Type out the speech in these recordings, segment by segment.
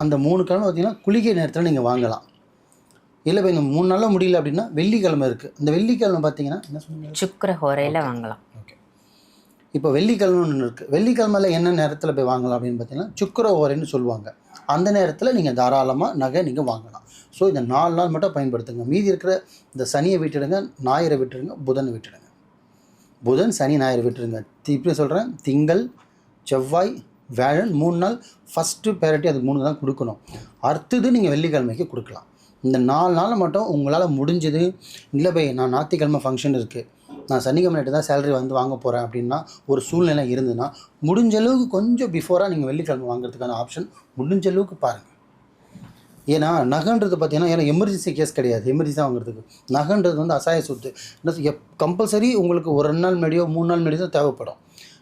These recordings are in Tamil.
அந்த 3 கிழமை பார்த்தீங்கன்னா குளிகை நேரத்தில் நீங்கள் வாங்கலாம். இல்லை இப்போ இந்த 3 நாளில் முடியல அப்படின்னா வெள்ளிக்கிழமை இருக்குது. இந்த வெள்ளிக்கிழமை பார்த்தீங்கன்னா என்ன சொன்னீங்க? சுக்கிர ஹோரையில் வாங்கலாம். ஓகே. இப்போ வெள்ளிக்கிழமை ஒன்று இருக்குது. வெள்ளிக்கிழமையில் என்ன நேரத்தில் போய் வாங்கலாம் அப்படின்னு பார்த்தீங்கன்னா சுக்கிர ஹோரைன்னு சொல்லுவாங்க. அந்த நேரத்தில் நீங்கள் தாராளமாக நகை நீங்கள் வாங்கலாம். ஸோ இந்த 4 நாள் மட்டும் பயன்படுத்துங்க. மீதி இருக்கிற இந்த சனியை விட்டுடுங்க, ஞாயிறை விட்டுடுங்க, புதனை விட்டுடுங்க. புதன், சனி, ஞாயிறு விட்டுருங்க. இப்படி சொல்கிறேன், திங்கள், செவ்வாய், வியாழன் 3 நாள் ஃபஸ்ட்டு ப்ரையாரிட்டி அது 3 தான் கொடுக்கணும். அடுத்தது நீங்கள் வெள்ளிக்கிழமைக்கு கொடுக்கலாம். இந்த 4 நாள் மட்டும் உங்களால் முடிஞ்சது. இல்லை பை நான் ஞாயிற்றுக்கிழமை ஃபங்க்ஷன் இருக்குது, நான் சனிக்கிழமை நைட்டு தான் சேலரி வந்து வாங்க போகிறேன் அப்படின்னா ஒரு சூழ்நிலை இருந்துன்னா முடிஞ்ச அளவுக்கு கொஞ்சம் பிஃபோராக நீங்கள் வெள்ளிக்கிழமை வாங்குறதுக்கான ஆப்ஷன் முடிஞ்ச அளவுக்கு பாருங்கள். ஏன்னா நகைன்றது பார்த்தீங்கன்னா ஏன்னா எமர்ஜென்சி கேஸ் கிடையாது. எமர்ஜென்சி வாங்குறதுக்கு நகைன்றது வந்து அசாய சொத்து. கம்பல்சரி உங்களுக்கு ஒரு 2 நாள் முன்னாடியோ 3 நாள் முன்னாடியோ தான் தேவைப்படும்.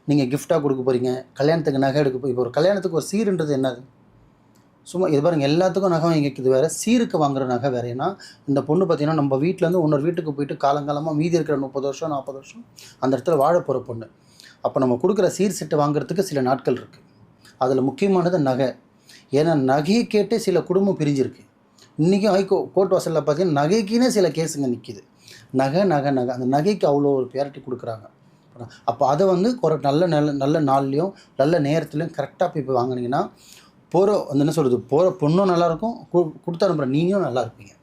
நீங்கள் கிஃப்டாக கொடுக்க போகிறீங்க, கல்யாணத்துக்கு நகை எடுக்க இப்போ ஒரு கல்யாணத்துக்கு ஒரு சீருன்றது என்னது? சும்மா இது பாருங்கள், எல்லாத்துக்கும் நகை வாங்கிக்கிறது வேறு, சீருக்கு வாங்குற நகை வேறு. ஏன்னா இந்த பொண்ணு பார்த்தீங்கன்னா நம்ம வீட்டிலேருந்து இன்னொரு வீட்டுக்கு போயிட்டு காலங்காலமாக மீதி இருக்கிற 30 வருஷம் 40 வருஷம் அந்த இடத்துல வாழ போகிற பொண்ணு. அப்போ நம்ம கொடுக்குற சீர் செட்டு வாங்குறதுக்கு சில நாட்கள் இருக்குது. அதில் முக்கியமானது நகை. ஏன்னா நகையை கேட்டு சில குடும்பம் பிரிஞ்சிருக்கு. இன்றைக்கும் கோர்ட் வாசலில் பார்த்தீங்கன்னா நகைக்குன்னே சில கேஸுங்க நிற்கிது. நகை நகை நகை அந்த நகைக்கு அவ்வளோ ஒரு ப்ரையாரிட்டி கொடுக்குறாங்க. அப்போ அதை வந்து ஒரு நல்ல நாள்லேயும் நல்ல நேரத்துலையும் கரெக்டாக போய் வாங்கினீங்கன்னா போகிற அந்த என்ன சொல்கிறது, போகிற பொண்ணும் நல்லாயிருக்கும், கொடுத்து அனுப்புகிற நீங்களும் நல்லா இருப்பீங்க.